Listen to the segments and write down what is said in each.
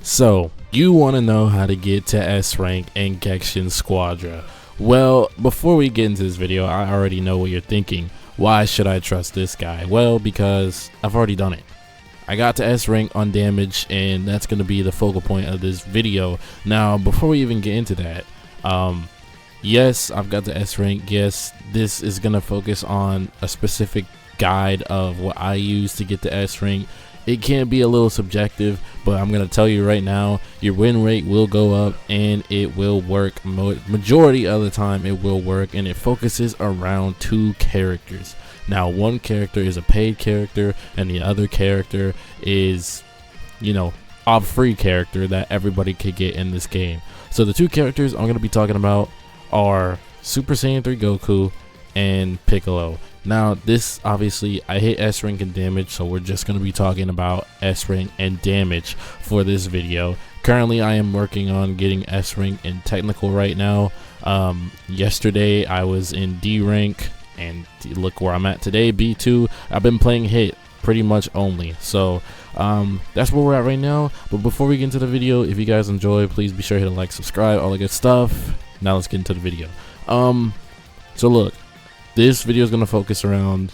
So, you want to know how to get to S rank in Gekishin Squadra. Well, before we get into this video, I already know what you're thinking. Why should I trust this guy? Well, because I've already done it. I got to S rank on damage, and that's going to be the focal point of this video. Now, before we even get into that, yes, I've got to S rank. Yes, this is going to focus on a specific guide of what I use to get to S rank. It can be a little subjective, but I'm going to tell you right now, your win rate will go up and it will work. Majority of the time it will work, and it focuses around two characters. Now, one character is a paid character and the other character is, a free character that everybody could get in this game. So the two characters I'm going to be talking about are Super Saiyan 3 Goku and Piccolo. Now, this obviously, I hit S rank and damage, so we're just going to be talking about S rank and damage for this video. Currently, I am working on getting S rank in technical right now. Yesterday, I was in D rank, and look where I'm at today, B2. I've been playing hit pretty much only, so that's where we're at right now. But before we get into the video, if you guys enjoy, please be sure to hit a like, subscribe, all the good stuff. Now let's get into the video. So look, this video is going to focus around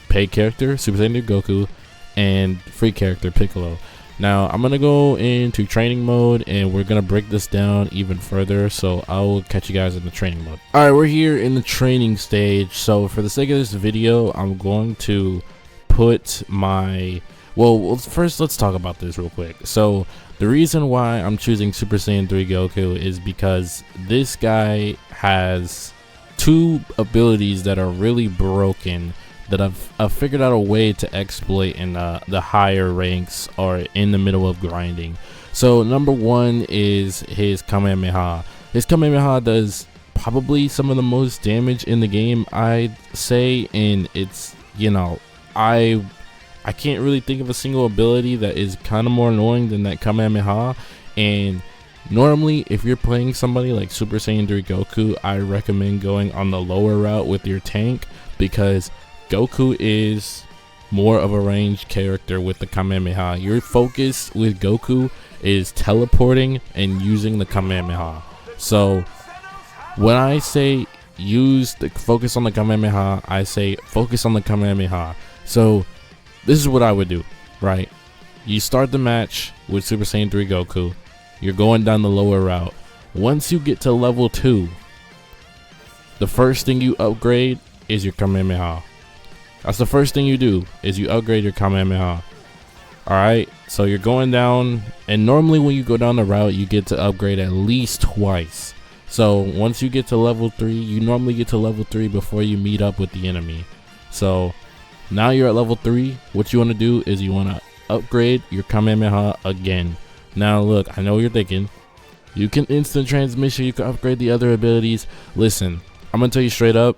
paid character Super Saiyan 3 Goku and free character Piccolo. Now I'm going to go into training mode and we're going to break this down even further, so I will catch you guys in the training mode. Alright, we're here in the training stage. So for the sake of this video, I'm going to put my, well, first let's talk about this real quick. So the reason why I'm choosing Super Saiyan 3 Goku is because this guy has two abilities that are really broken that I've figured out a way to exploit in the higher ranks or in the middle of grinding. So number one is his Kamehameha. His Kamehameha does probably some of the most damage in the game, I'd say, and it's, I can't really think of a single ability that is kind of more annoying than that Kamehameha. And normally, if you're playing somebody like Super Saiyan 3 Goku, I recommend going on the lower route with your tank, because Goku is more of a ranged character with the Kamehameha. Your focus with Goku is teleporting and using the Kamehameha. So when I say focus on the Kamehameha, I say focus on the Kamehameha. So this is what I would do, right? You start the match with Super Saiyan 3 Goku. You're going down the lower route. Once you get to level 2, the first thing you upgrade is your Kamehameha. That's the first thing you do, is you upgrade your Kamehameha. Alright, so you're going down, and normally when you go down the route, you get to upgrade at least twice. So once you get to level 3, you normally get to level 3 before you meet up with the enemy. So now you're at level 3, what you want to do is you want to upgrade your Kamehameha again. Now look, I know what you're thinking. You can instant transmission, you can upgrade the other abilities. Listen, I'm gonna tell you straight up,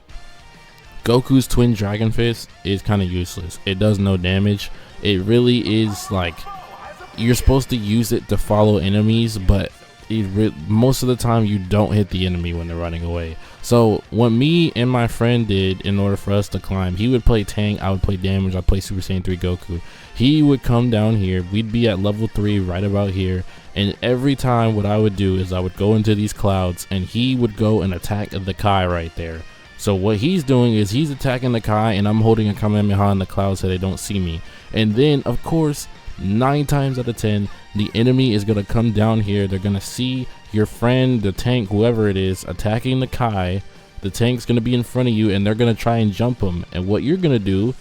Goku's Twin Dragon Fist is kind of useless. It does no damage. It really is like, you're supposed to use it to follow enemies, but most of the time you don't hit the enemy when they're running away. So what me and my friend did in order for us to climb, he would play tank, I would play damage, I'd play Super Saiyan 3 Goku. He would come down here, we'd be at level 3 right about here, and every time what I would do is I would go into these clouds and he would go and attack the Kai right there. So what he's doing is he's attacking the Kai and I'm holding a Kamehameha in the clouds so they don't see me. And then of course, 9 times out of 10, the enemy is going to come down here. They're going to see your friend, the tank, whoever it is, attacking the Kai. The tank's going to be in front of you and they're going to try and jump him. And what you're going to do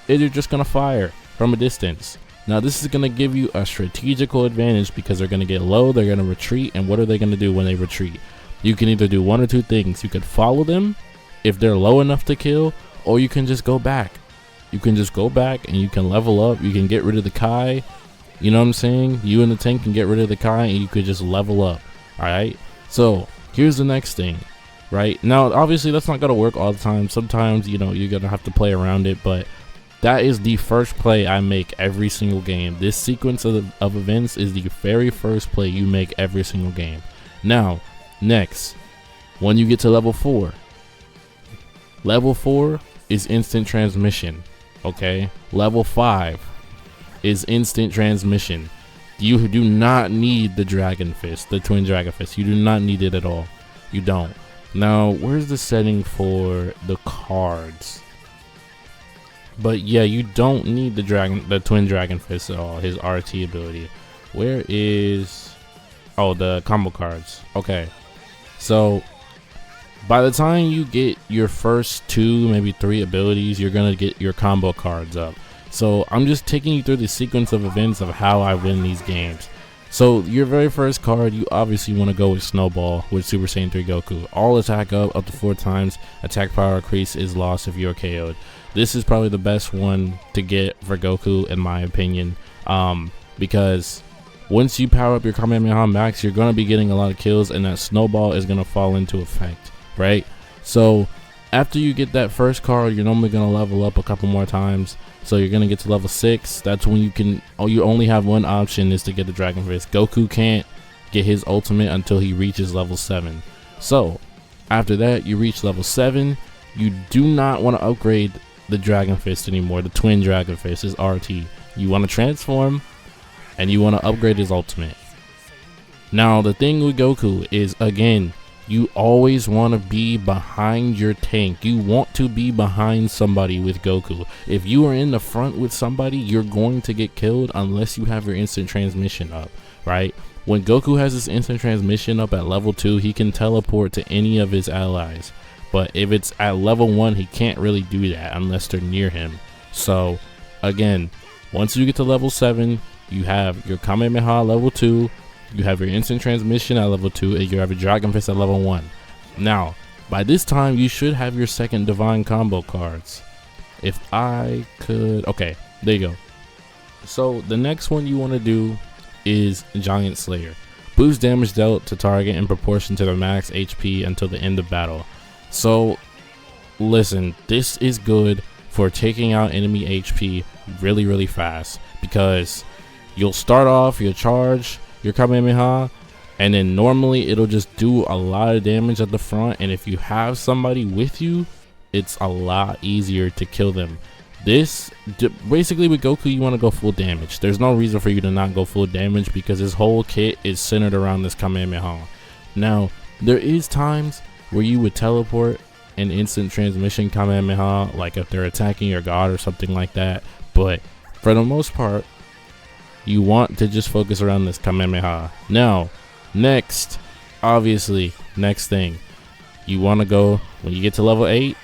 is you're just going to fire from a distance. Now this is going to give you a strategical advantage because they're going to get low, they're going to retreat, and what are they going to do when they retreat? You can either do one or two things. You could follow them if they're low enough to kill, or you can just go back. You can just go back and you can level up. You can get rid of the Kai. You know what I'm saying? You and the tank can get rid of the Kai and you could just level up. Alright? So here's the next thing. Right? Now obviously that's not gonna work all the time. Sometimes, you're gonna have to play around it, but that is the first play I make every single game. This sequence of events is the very first play you make every single game. Now, next, when you get to level 4, level 4 is instant transmission. Okay, level 5 is instant transmission. You do not need the Dragon Fist, the Twin Dragon Fist. You do not need it at all. You don't. Now, where's the setting for the cards? But yeah, you don't need the Twin Dragon Fist at all. His RT ability. Where is? Oh, the combo cards. Okay, so by the time you get your first 2, maybe 3 abilities, you're gonna get your combo cards up. So I'm just taking you through the sequence of events of how I win these games. So your very first card, you obviously want to go with Snowball with Super Saiyan 3 Goku. All attack up to 4 times. Attack power increase is lost if you're KO'd. This is probably the best one to get for Goku in my opinion, because once you power up your Kamehameha Max, you're going to be getting a lot of kills, and that Snowball is going to fall into effect, right? So after you get that first card, you're normally going to level up a couple more times. So you're going to get to level 6. That's when you can, you only have one option, is to get the Dragon Fist. Goku can't get his ultimate until he reaches level 7. So after that, you reach level 7. You do not want to upgrade the Dragon Fist anymore. The Twin Dragon Fist is RT. You want to transform, and you want to upgrade his ultimate. Now the thing with Goku is, again, you always want to be behind your tank. You want to be behind somebody with Goku. If you are in the front with somebody, you're going to get killed unless you have your instant transmission up, right? When Goku has his instant transmission up at level 2, he can teleport to any of his allies. But if it's at level 1, he can't really do that unless they're near him. So again, once you get to level 7, you have your Kamehameha level 2, you have your instant transmission at level 2, and you have your Dragon Fist at level 1. Now, by this time, you should have your second Divine Combo cards. If I could... Okay, there you go. So, the next one you want to do is Giant Slayer. Boost damage dealt to target in proportion to the max HP until the end of battle. So, listen, this is good for taking out enemy HP really, really fast. Because you'll start off your charge, your Kamehameha, and then normally it'll just do a lot of damage at the front, and if you have somebody with you, it's a lot easier to kill them. This basically with Goku, you want to go full damage. There's no reason for you to not go full damage because his whole kit is centered around this Kamehameha. Now there is times where you would teleport an instant transmission Kamehameha, like if they're attacking your god or something like that, but for the most part you want to just focus around this Kamehameha. Now, next thing, you want to go, when you get to level 8,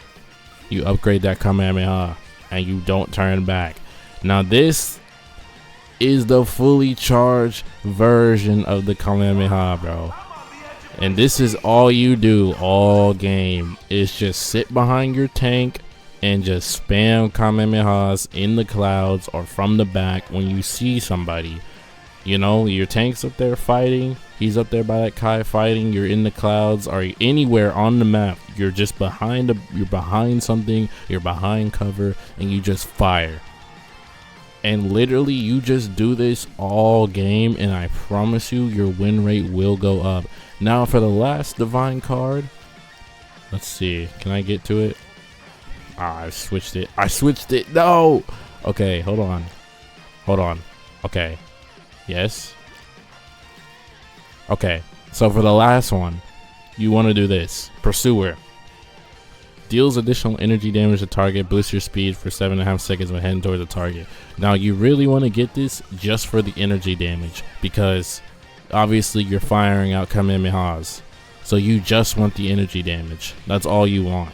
you upgrade that Kamehameha, and you don't turn back. Now, this is the fully charged version of the Kamehameha, bro. And this is all you do all game, is just sit behind your tank and just spam Kamehamehas in the clouds or from the back when you see somebody. You know, your tank's up there fighting, he's up there by that Kai fighting, you're in the clouds or anywhere on the map, you're just behind you're behind something, you're behind cover, and you just fire. And literally you just do this all game, and I promise you your win rate will go up. Now for the last divine card, let's see, can I get to it? I switched it. No. Okay, hold on. Okay, yes. Okay, so for the last one, you want to do this. Pursuer deals additional energy damage to target, boosts your speed for 7.5 seconds when heading toward the target. Now you really want to get this just for the energy damage, because obviously you're firing out Kamehamehas, so you just want the energy damage. That's all you want.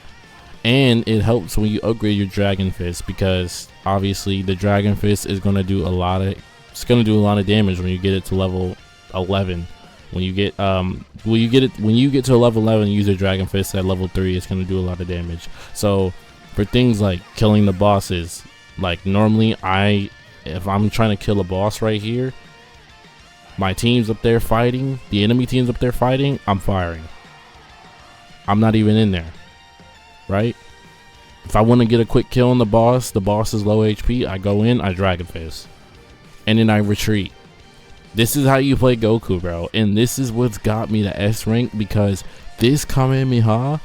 And it helps when you upgrade your Dragon Fist, because obviously the Dragon Fist is going to do a lot of damage when you get it to level 11. When you get to level 11, use your Dragon Fist at level 3, it's going to do a lot of damage. So for things like killing the bosses, like normally if I'm trying to kill a boss right here, my team's up there fighting, the enemy team's up there fighting, I'm firing. I'm not even in there. Right? If I want to get a quick kill on the boss is low HP, I go in, I Dragon Fist, and then I retreat. This is how you play Goku, bro, and this is what's got me to S rank, because this Kamehameha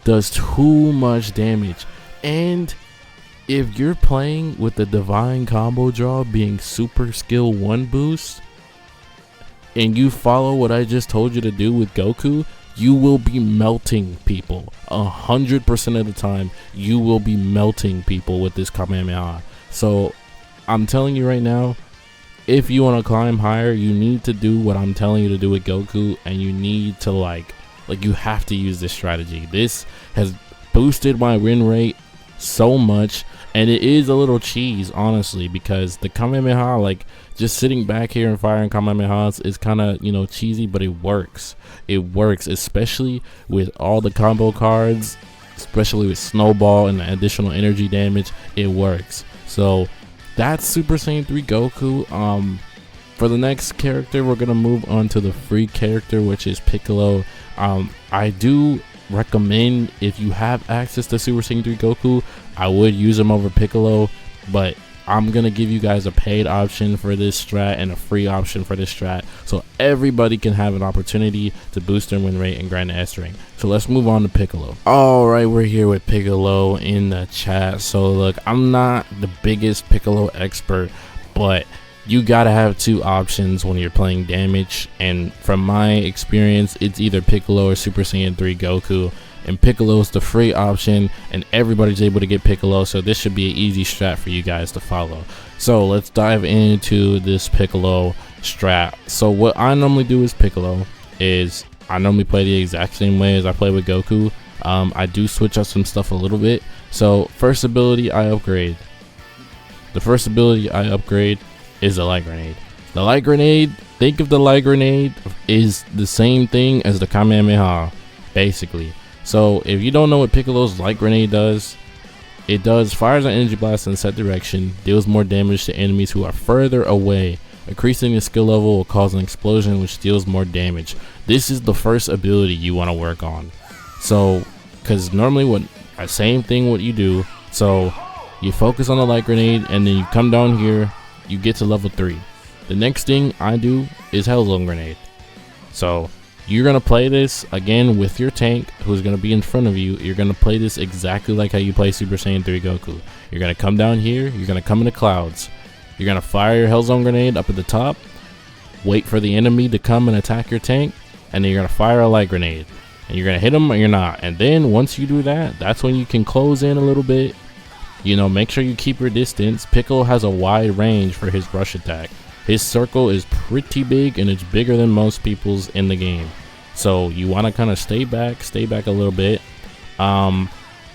does too much damage. And if you're playing with the divine combo draw being super skill 1 boost, and you follow what I just told you to do with Goku, you will be melting people. 100% of the time, you will be melting people with this Kamehameha. So I'm telling you right now, if you want to climb higher, you need to do what I'm telling you to do with Goku, and you need to like you have to use this strategy. This has boosted my win rate so much, and it is a little cheese, honestly, because the Kamehameha, like just sitting back here and firing Kamehamehas is kind of, you know, cheesy, but it works. It works, especially with all the combo cards, especially with Snowball and the additional energy damage. It works. So that's Super Saiyan 3 Goku. For the next character, we're gonna move on to the free character, which is Piccolo. I do recommend, if you have access to Super Saiyan 3 Goku, I would use him over Piccolo, but I'm gonna give you guys a paid option for this strat and a free option for this strat, so everybody can have an opportunity to boost their win rate and grind the S rank. So let's move on to Piccolo. Alright, we're here with Piccolo in the chat. So look, I'm not the biggest Piccolo expert, but you gotta have two options when you're playing damage, and from my experience, it's either Piccolo or Super Saiyan 3 Goku, and Piccolo is the free option, and everybody's able to get Piccolo, so this should be an easy strat for you guys to follow. So let's dive into this Piccolo strat. So what I normally do with Piccolo is I normally play the exact same way as I play with Goku. I do switch up some stuff a little bit. So first ability I upgrade. The first ability I upgrade is the light grenade. The light grenade, think of the light grenade is the same thing as the Kamehameha, basically. So if you don't know what Piccolo's light grenade does, it does fires an energy blast in a set direction, deals more damage to enemies who are further away. Increasing the skill level will cause an explosion which deals more damage. This is the first ability you want to work on. So, because normally same thing what you do. So you focus on the light grenade, and then you come down here, you get to level 3. The next thing I do is Hellzone Grenade. So you're gonna play this again with your tank who's gonna be in front of you. You're gonna play this exactly like how you play Super Saiyan 3 Goku. You're gonna come down here, you're gonna come in the clouds, you're gonna fire your Hellzone Grenade up at the top, wait for the enemy to come and attack your tank, and then you're gonna fire a light grenade, and you're gonna hit them or you're not. And then once you do that, that's when you can close in a little bit. You know, make sure you keep your distance. Piccolo has a wide range for his rush attack. His circle is pretty big, and it's bigger than most people's in the game. So you want to kind of stay back a little bit, and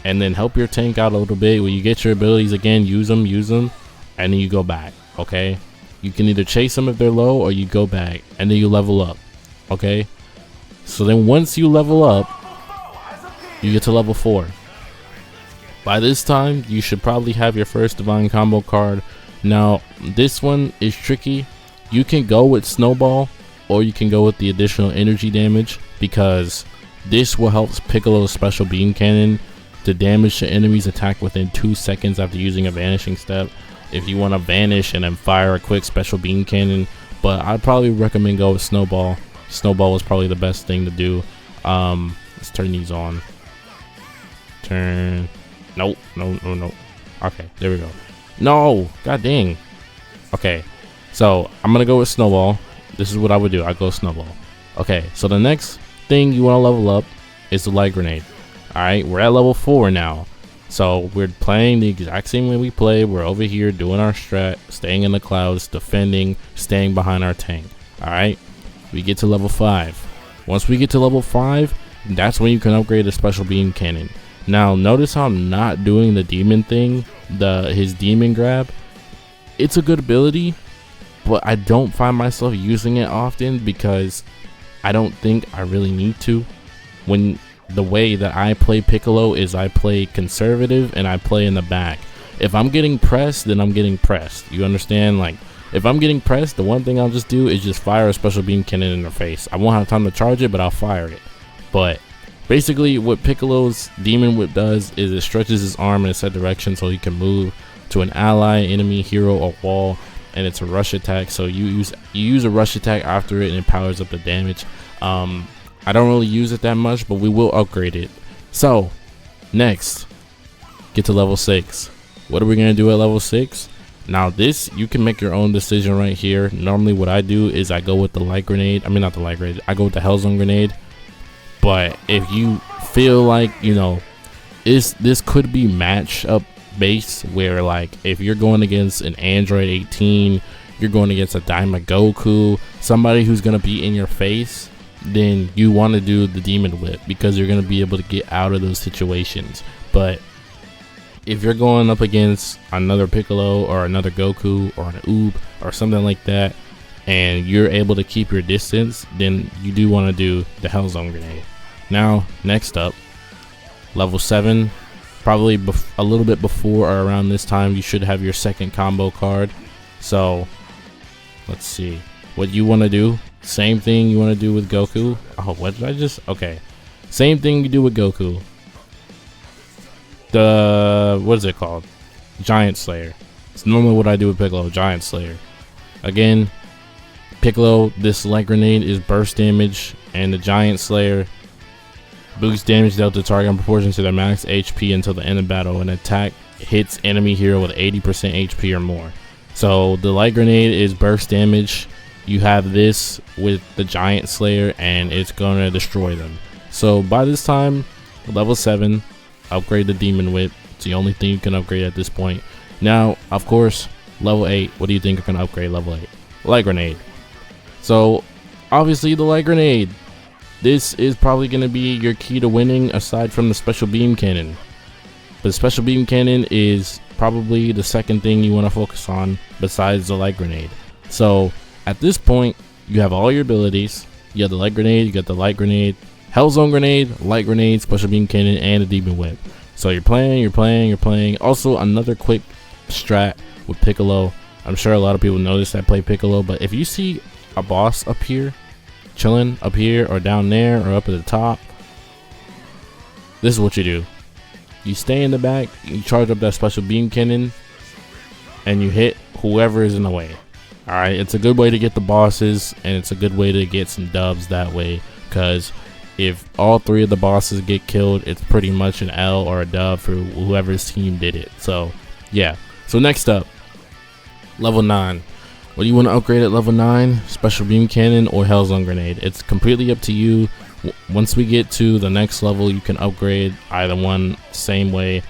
then help your tank out a little bit. When you get your abilities again, use them, and then you go back. Okay, you can either chase them if they're low, or you go back and then you level up. Okay, so then once you level up, you get to level 4. By this time, you should probably have your first divine combo card. Now, this one is tricky. You can go with Snowball, or you can go with the additional energy damage, because this will help Piccolo's special beam cannon to damage the enemy's attack within 2 seconds after using a vanishing step. If you want to vanish and then fire a quick special beam cannon, but I'd probably recommend go with Snowball. Snowball is probably the best thing to do. Let's turn these on. Turn. Nope, no. Okay, there we go. No, god dang. Okay, so I'm gonna go with Snowball. This is what I would do. I go Snowball. Okay, so the next thing you want to level up is the light grenade. Alright, we're at level 4 now. So we're playing the exact same way we play. We're over here doing our strat, staying in the clouds, defending, staying behind our tank. Alright, we get to level 5. Once we get to level 5, that's when you can upgrade the special beam cannon. Now notice how I'm not doing the demon thing, his demon grab. It's a good ability, but I don't find myself using it often because I don't think I really need to. When the way that I play Piccolo is I play conservative and I play in the back. If I'm getting pressed, then I'm getting pressed. You understand? Like, if I'm getting pressed, the one thing I'll just do is just fire a special beam cannon in their face. I won't have time to charge it, but I'll fire it. But basically, what Piccolo's Demon Whip does is it stretches his arm in a set direction so he can move to an ally, enemy, hero, or wall, and it's a rush attack. So you use a rush attack after it, and it powers up the damage. I don't really use it that much, but we will upgrade it. So next, get to level 6. What are we gonna do at level 6? Now this, you can make your own decision right here. Normally what I do is I go with the light grenade. I mean, not the light grenade, I go with the Hellzone grenade. But if you feel like, you know, this could be match up based, where like if you're going against an Android 18, you're going against a Daima Goku, somebody who's going to be in your face, then you want to do the Demon Whip because you're going to be able to get out of those situations. But if you're going up against another Piccolo or another Goku or an Oob or something like that, and you're able to keep your distance, then you do want to do the Hellzone grenade. Now, next up, level 7, probably a little bit before or around this time, you should have your second combo card. So, let's see. What you want to do, same thing you want to do with Goku. Oh, what did I just? Okay. Same thing you do with Goku. What is it called? Giant Slayer. It's normally what I do with Piccolo, Giant Slayer. Again, Piccolo, this light grenade is burst damage, and the Giant Slayer boosts damage dealt to target in proportion to their max HP until the end of battle. An attack hits enemy hero with 80% HP or more. So the light grenade is burst damage. You have this with the Giant Slayer, and it's gonna destroy them. So by this time, level 7, upgrade the Demon Whip. It's the only thing you can upgrade at this point. Now, of course, level 8. What do you think you're gonna upgrade level 8? Light grenade. So obviously the light grenade. This is probably going to be your key to winning aside from the special beam cannon. The special beam cannon is probably the second thing you want to focus on besides the light grenade. So at this point, you have all your abilities. You have the light grenade, you got the light grenade, Hellzone grenade, light grenade, special beam cannon, and a Demon Whip. So you're playing. Also, another quick strat with Piccolo. I'm sure a lot of people notice I play Piccolo, but if you see a boss up here, chilling up here or down there or up at the top, this is what you do. You stay in the back, you charge up that special beam cannon, and you hit whoever is in the way. Alright, it's a good way to get the bosses, and it's a good way to get some dubs that way, because if all 3 of the bosses get killed, it's pretty much an L or a dub for whoever's team did it. So yeah. So next up, level 9. What do you want to upgrade at level 9? Special beam cannon or Hellzone grenade? It's completely up to you. Once we get to the next level, you can upgrade either one same way.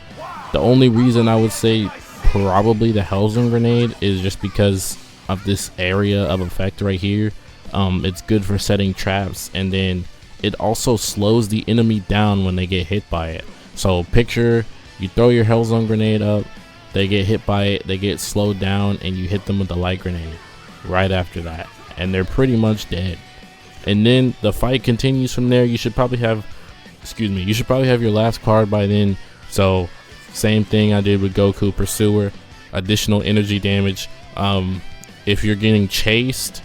The only reason I would say probably the Hellzone grenade is just because of this area of effect right here. It's good for setting traps, and then it also slows the enemy down when they get hit by it. So picture you throw your Hellzone grenade up, they get hit by it, they get slowed down, and you hit them with the light grenade right after that, and they're pretty much dead. And then the fight continues from there. You should probably have your last card by then. So same thing I did with Goku Pursuer, additional energy damage. If you're getting chased,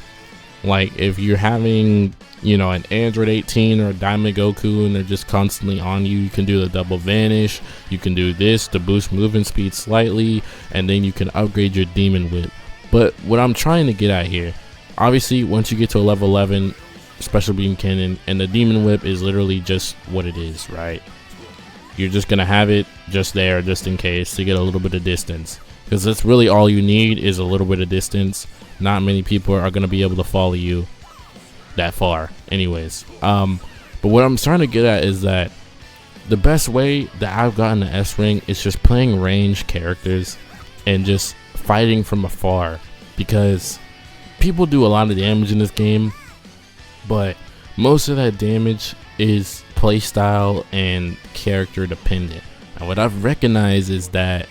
like if you're having, you know, an Android 18 or a Daima Goku and they're just constantly on you, you can do the double vanish. You can do this to boost movement speed slightly, and then you can upgrade your Demon Whip. But what I'm trying to get at here, obviously once you get to a level 11, special beam cannon, and the Demon Whip is literally just what it is, right? You're just gonna have it just there just in case to get a little bit of distance, because that's really all you need is a little bit of distance. Not many people are gonna be able to follow you that far anyways. But what I'm trying to get at is that the best way that I've gotten the S ring is just playing ranged characters and just fighting from afar, because people do a lot of damage in this game, but most of that damage is playstyle and character dependent. And what I've recognized is that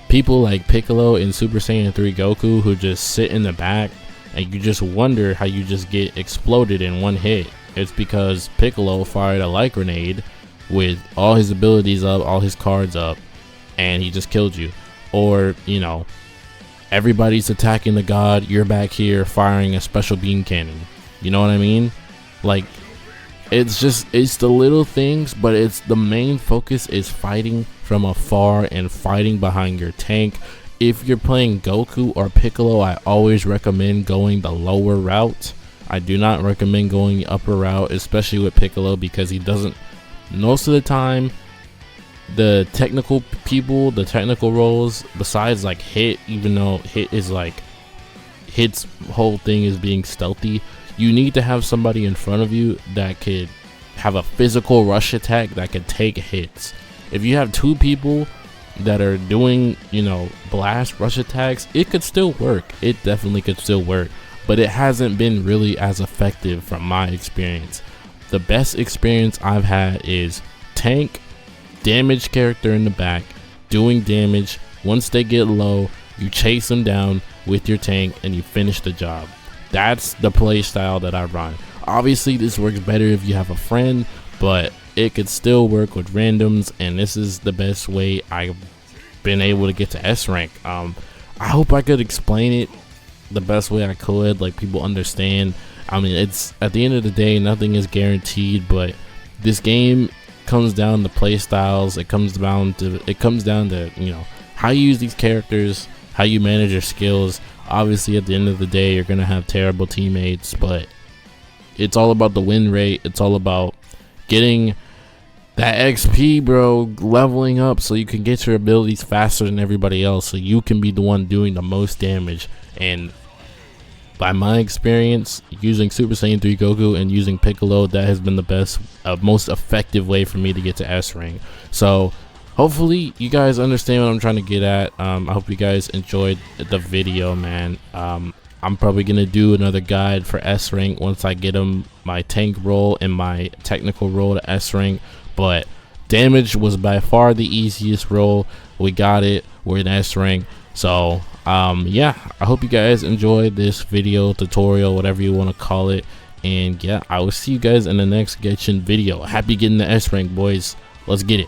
people like Piccolo and Super Saiyan 3 Goku, who just sit in the back and you just wonder how you just get exploded in one hit. It's because Piccolo fired a light grenade with all his abilities up, all his cards up, and he just killed you. Or, you know, everybody's attacking the god, you're back here firing a special beam cannon. You know what I mean? Like, it's the little things, but it's the main focus is fighting from afar and fighting behind your tank. If you're playing Goku or Piccolo, I always recommend going the lower route. I do not recommend going the upper route, especially with Piccolo, because he doesn't, most of the time, the technical people, the technical roles, besides like Hit, even though Hit is like, Hit's whole thing is being stealthy, you need to have somebody in front of you that could have a physical rush attack that could take hits. If you have two people that are doing, you know, blast rush attacks, it could still work. It definitely could still work, but it hasn't been really as effective from my experience. The best experience I've had is tank, damage character in the back, doing damage. Once they get low, you chase them down with your tank and you finish the job. That's the play style that I run. Obviously this works better if you have a friend, but it could still work with randoms, and this is the best way I've been able to get to S rank. I hope I could explain it the best way I could, like people understand. I mean, it's at the end of the day, nothing is guaranteed, but this game comes down to play styles. It comes down to you know, how you use these characters, how you manage your skills. Obviously at the end of the day, you're gonna have terrible teammates, but it's all about the win rate. It's all about getting that XP, bro, leveling up so you can get your abilities faster than everybody else, so you can be the one doing the most damage. And by my experience, using Super Saiyan 3 Goku and using Piccolo, that has been the best, most effective way for me to get to S rank. So hopefully you guys understand what I'm trying to get at. I hope you guys enjoyed the video, man. I'm probably gonna do another guide for S rank once I get my tank role and my technical role to S rank. But damage was by far the easiest role. We got it. We're in S rank. So yeah, I hope you guys enjoyed this video tutorial, whatever you want to call it. And yeah, I will see you guys in the next Gekishin video. Happy getting the S rank, boys. Let's get it.